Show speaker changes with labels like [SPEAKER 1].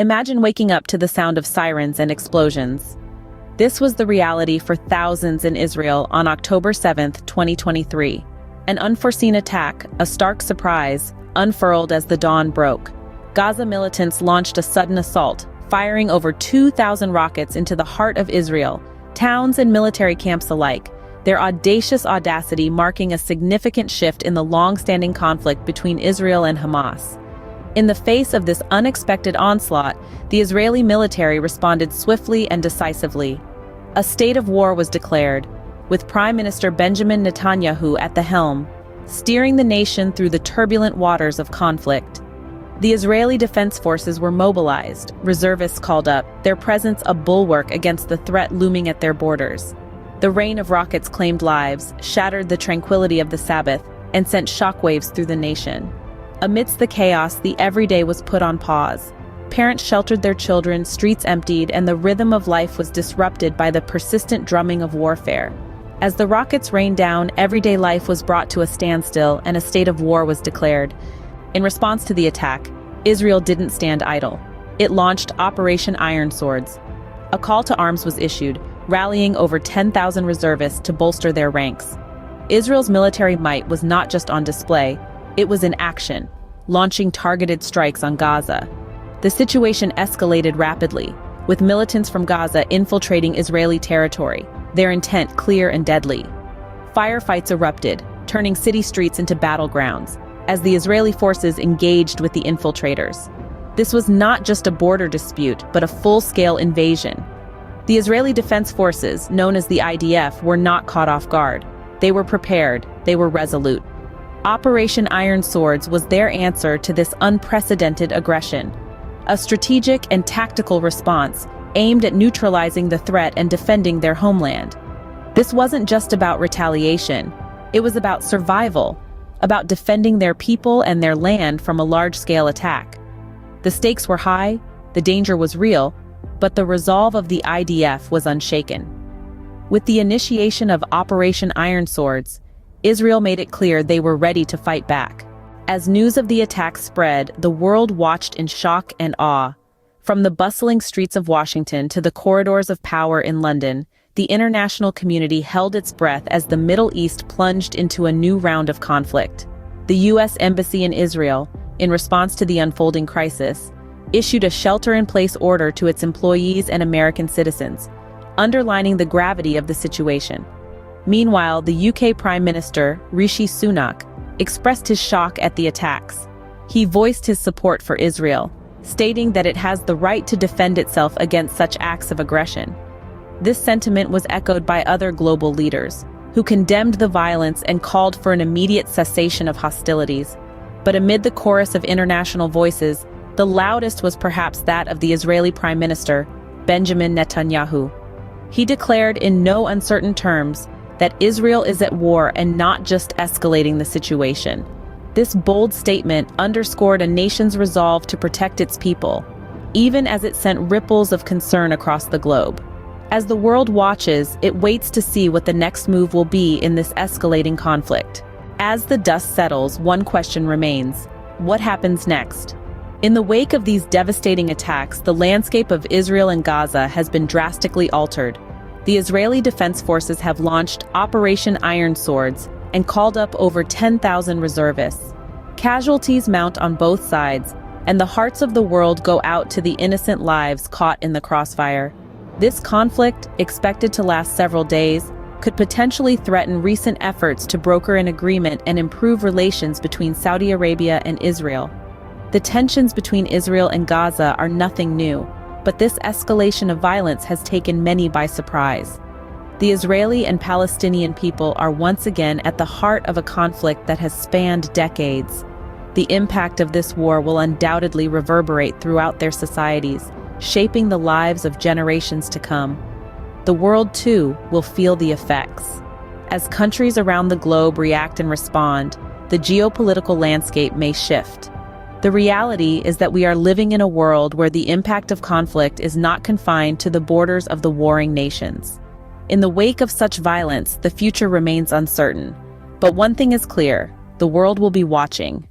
[SPEAKER 1] Imagine waking up to the sound of sirens and explosions. This was the reality for thousands in Israel on October 7, 2023. An unforeseen attack, a stark surprise, unfurled as the dawn broke. Gaza militants launched a sudden assault, firing over 2,000 rockets into the heart of Israel, towns and military camps alike, their audacious audacity marking a significant shift in the long-standing conflict between Israel and Hamas. In the face of this unexpected onslaught, the Israeli military responded swiftly and decisively. A state of war was declared, with Prime Minister Benjamin Netanyahu at the helm, steering the nation through the turbulent waters of conflict. The Israeli Defense Forces were mobilized, reservists called up, their presence a bulwark against the threat looming at their borders. The rain of rockets claimed lives, shattered the tranquility of the Sabbath, and sent shockwaves through the nation. Amidst the chaos, the everyday was put on pause. Parents sheltered their children, streets emptied, and the rhythm of life was disrupted by the persistent drumming of warfare. As the rockets rained down, everyday life was brought to a standstill and a state of war was declared. In response to the attack, Israel didn't stand idle. It launched Operation Iron Swords. A call to arms was issued, rallying over 10,000 reservists to bolster their ranks. Israel's military might was not just on display, it was in action, launching targeted strikes on Gaza. The situation escalated rapidly, with militants from Gaza infiltrating Israeli territory, their intent clear and deadly. Firefights erupted, turning city streets into battlegrounds, as the Israeli forces engaged with the infiltrators. This was not just a border dispute, but a full-scale invasion. The Israeli Defense Forces, known as the IDF, were not caught off guard. They were prepared, they were resolute. Operation Iron Swords was their answer to this unprecedented aggression. A strategic and tactical response aimed at neutralizing the threat and defending their homeland. This wasn't just about retaliation. It was about survival, about defending their people and their land from a large-scale attack. The stakes were high, the danger was real, but the resolve of the IDF was unshaken. With the initiation of Operation Iron Swords, Israel made it clear they were ready to fight back. As news of the attack spread, the world watched in shock and awe. From the bustling streets of Washington to the corridors of power in London, the international community held its breath as the Middle East plunged into a new round of conflict. The U.S. Embassy in Israel, in response to the unfolding crisis, issued a shelter-in-place order to its employees and American citizens, underlining the gravity of the situation. Meanwhile, the UK Prime Minister, Rishi Sunak, expressed his shock at the attacks. He voiced his support for Israel, stating that it has the right to defend itself against such acts of aggression. This sentiment was echoed by other global leaders, who condemned the violence and called for an immediate cessation of hostilities. But amid the chorus of international voices, the loudest was perhaps that of the Israeli Prime Minister, Benjamin Netanyahu. He declared in no uncertain terms that Israel is at war and not just escalating the situation. This bold statement underscored a nation's resolve to protect its people, even as it sent ripples of concern across the globe. As the world watches, it waits to see what the next move will be in this escalating conflict. As the dust settles, one question remains: what happens next? In the wake of these devastating attacks, the landscape of Israel and Gaza has been drastically altered. The Israeli Defense Forces have launched Operation Iron Swords and called up over 10,000 reservists. Casualties mount on both sides, and the hearts of the world go out to the innocent lives caught in the crossfire. This conflict, expected to last several days, could potentially threaten recent efforts to broker an agreement and improve relations between Saudi Arabia and Israel. The tensions between Israel and Gaza are nothing new, but this escalation of violence has taken many by surprise. The Israeli and Palestinian people are once again at the heart of a conflict that has spanned decades. The impact of this war will undoubtedly reverberate throughout their societies, shaping the lives of generations to come. The world, too, will feel the effects. As countries around the globe react and respond, the geopolitical landscape may shift. The reality is that we are living in a world where the impact of conflict is not confined to the borders of the warring nations. In the wake of such violence, the future remains uncertain. But one thing is clear: the world will be watching,